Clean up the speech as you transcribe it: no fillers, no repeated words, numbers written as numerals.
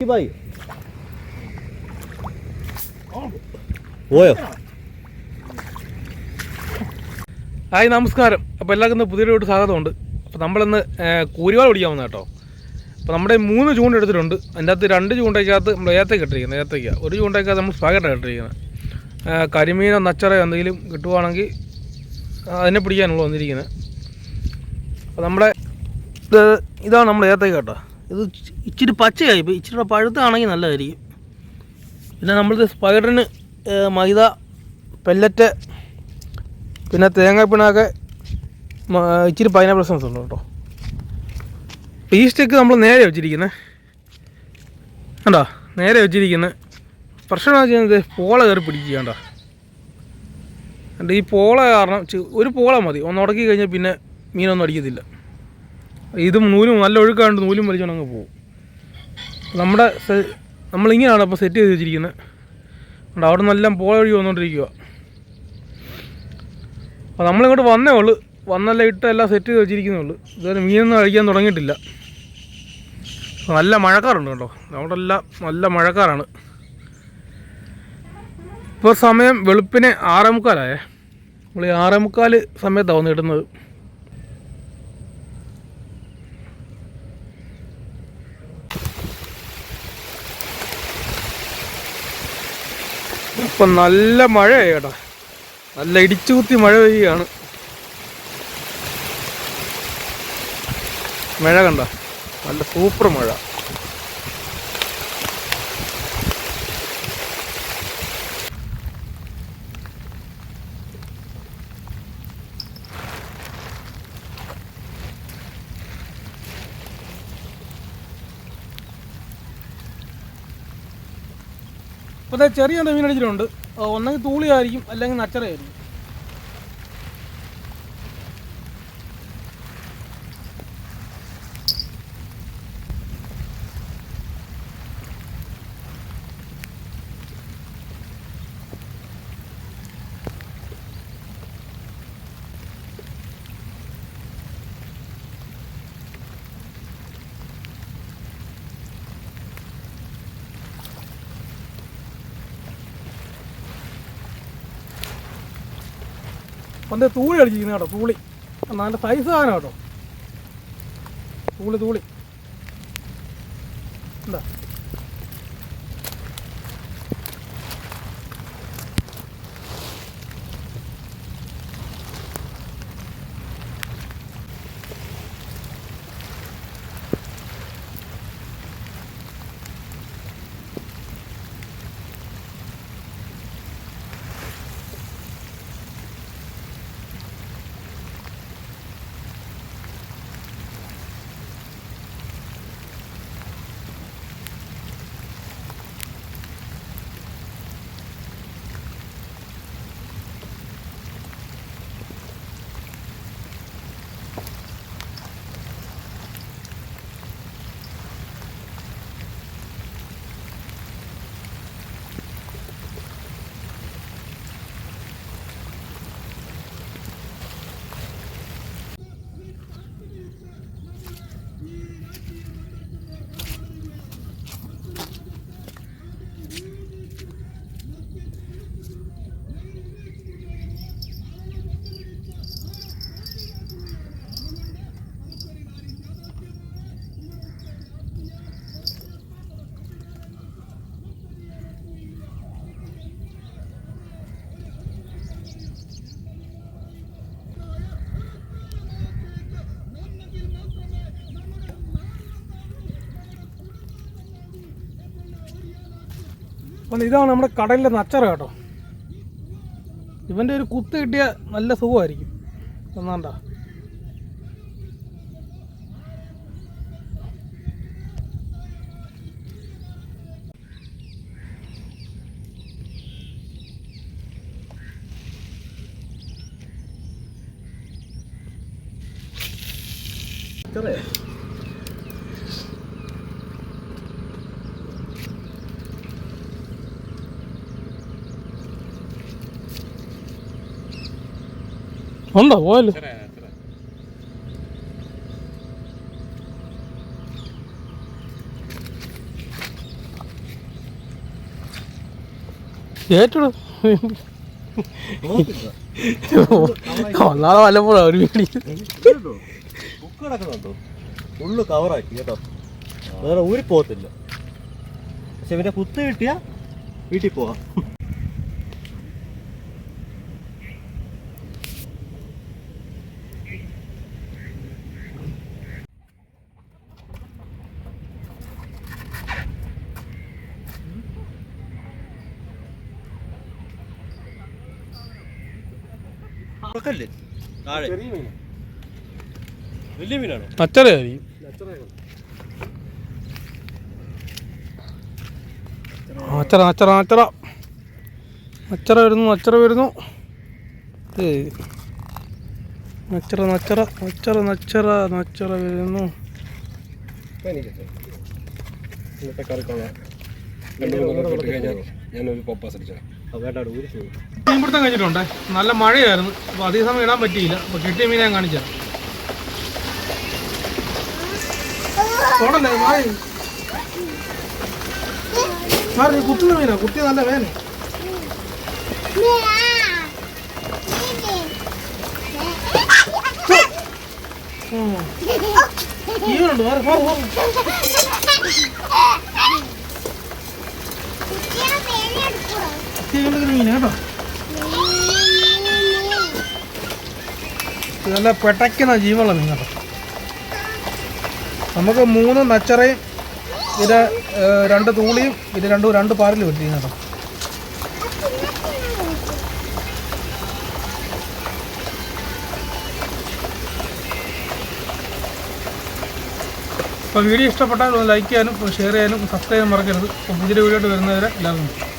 പോയോ? ഹായ്, നമസ്കാരം. അപ്പോൾ എല്ലാവർക്കും പുതിയൊരു സ്വാഗതമുണ്ട്. അപ്പോൾ നമ്മളിന്ന് കൂരിവാൾ പിടിക്കാൻ വന്നത് കേട്ടോ. അപ്പോൾ നമ്മുടെ 3 ചൂണ്ട എടുത്തിട്ടുണ്ട്. അതിൻ്റെ അകത്ത് 2 ചൂണ്ടയ്ക്കകത്ത് നമ്മൾ ഏത്തക്ക ഇട്ടിരിക്കുന്നത്. ഏത്തയ്ക്ക ഒരു ചൂണ്ടയ്ക്കകത്ത് നമ്മൾ സ്പാഗറ്റാണ് ഇട്ടിരിക്കുന്നത്. കരിമീനോ നച്ചറയോ എന്തെങ്കിലും കിട്ടുവാണെങ്കിൽ അതിനെ പിടിക്കാനുള്ള വന്നിരിക്കുന്നത്. അപ്പോൾ നമ്മുടെ ഇതാണ് നമ്മൾ ഏത്തക്ക കേട്ടോ. ഇത് ഇച്ചിരി പച്ചയായി, ഇപ്പോൾ ഇച്ചിരി പഴുത്താണെങ്കിൽ നല്ലതായിരിക്കും. പിന്നെ നമ്മളിത് സ്പൈഡറിന് മൈദ, പെല്ലറ്റ്, പിന്നെ തേങ്ങാപ്പിണ്ണാക്ക്, ഇച്ചിരി പൈനാപ്പിൾ എസൻസ് ഉണ്ട് കേട്ടോ. ഈ സ്റ്റിക്ക് നമ്മൾ നേരെ വെച്ചിരിക്കുന്നത് കണ്ടോ, നേരെ വെച്ചിരിക്കുന്നത്. പ്രശ്നം എന്ന് വെച്ചാൽ പോള കയറി പിടിക്കുക കണ്ടോ. ഈ പോള കാരണം ഒരു പോള മതി, ഒന്ന് ഉടക്കി കഴിഞ്ഞാൽ പിന്നെ മീനൊന്നും അടിക്കത്തില്ല. ഇതും നൂലും നല്ല ഒഴുക്കാണ്ട് നൂലും വലിച്ചോണ്ടങ്ങ് പോകും. നമ്മളിങ്ങനെയാണ് അപ്പോൾ സെറ്റ് ചെയ്ത് വെച്ചിരിക്കുന്നത്. അവിടെ നിന്നെല്ലാം പോള ഒഴുകി വന്നുകൊണ്ടിരിക്കുക. അപ്പോൾ നമ്മളിങ്ങോട്ട് വന്നേ ഉള്ളൂ, വന്നെല്ലാം ഇട്ട് എല്ലാം സെറ്റ് ചെയ്ത് വെച്ചിരിക്കുന്നേ ഉള്ളൂ. ഇതുവരെ മീനൊന്നും കഴിക്കാൻ തുടങ്ങിയിട്ടില്ല. നല്ല മഴക്കാറുണ്ട് കേട്ടോ, അവിടെ എല്ലാം നല്ല മഴക്കാറാണ്. ഇപ്പോൾ സമയം വെളുപ്പിനെ 6:45. നമ്മൾ ഈ 6:45 സമയത്താണ് വന്ന് ഇടുന്നത്. ഇപ്പം നല്ല മഴയായി കേട്ടോ, നല്ല ഇടിച്ചു കുത്തി മഴ പെയ്യുകയാണ്. മഴ കണ്ട, നല്ല സൂപ്പർ മഴ. ഇപ്പോൾ ചെറിയ മീൻ അടിച്ചിട്ടുണ്ട്. ഒന്നെങ്കിൽ തൂളിയായിരിക്കും, അല്ലെങ്കിൽ നച്ചറയായിരിക്കും. പണ്ട് തൂളി അടിച്ചിരിക്കുന്നത് കേട്ടോ, തൂളി നല്ല സൈസ് സാധനം കേട്ടോ. തൂളി എന്താ അപ്പോൾ ഇതാണ് നമ്മുടെ കടലിലെ നച്ചറ കേട്ടോ. ഇവൻ്റെ ഒരു കുത്ത് കിട്ടിയ നല്ല സുഖമായിരിക്കും. ഒന്നാണ്ട ഉണ്ടോ പോയല്ലോ. ഏറ്റവും ഒന്നാമത് വല്ലപ്പോഴാണ് ഒരു വീടി ബുക്ക് കിടക്കുന്നുണ്ടോ ഫുള്ള് കവറാക്കി കേട്ടോ, വേറെ ഊരി പോകത്തില്ല. പക്ഷെ ഇവന്റെ കുത്ത് കിട്ടിയാ വീട്ടിൽ പോവാം. താഴെ വലിയ മീനാണോ? നച്ചറയായിരിക്കും. നച്ചറ നച്ചറ നച്ചറ നച്ചറ വരുന്നു, നച്ചറ വരുന്നു. നച്ചറ നച്ചറ നച്ചറ നച്ചറ നച്ചറ വരുന്നു. മീൻപിടുത്തം കഴിഞ്ഞിട്ടുണ്ട്. നല്ല മഴയായിരുന്നു, അപ്പോൾ അധിക സമയം ഇടാൻ പറ്റിയില്ല. അപ്പോൾ കിട്ടിയ മീനെ ഞാൻ കാണിച്ചാൽ കുത്തുന്ന മീനാ, കുത്തിയ നല്ല വേന. ജീവനുണ്ട്, മീൻ കേട്ടോ. നല്ല പെട്ടയ്ക്കുന്ന ജീവനുള്ള മീൻ കേട്ടോ. നമുക്ക് 3 നച്ചറയും ഇത് 2 തൂളിയും ഇത് 2 പാരലും കിട്ടി കേട്ടോ. അപ്പോൾ വീഡിയോ ഇഷ്ടപ്പെട്ടാൽ ലൈക്ക് ചെയ്യാനും ഷെയർ ചെയ്യാനും സബ്സ്ക്രൈബ് ചെയ്യാനും മറക്കരുത്. അപ്പോൾ പുതിയ വീഡിയോ ആയിട്ട് വരുന്നവരെ എല്ലാവർക്കും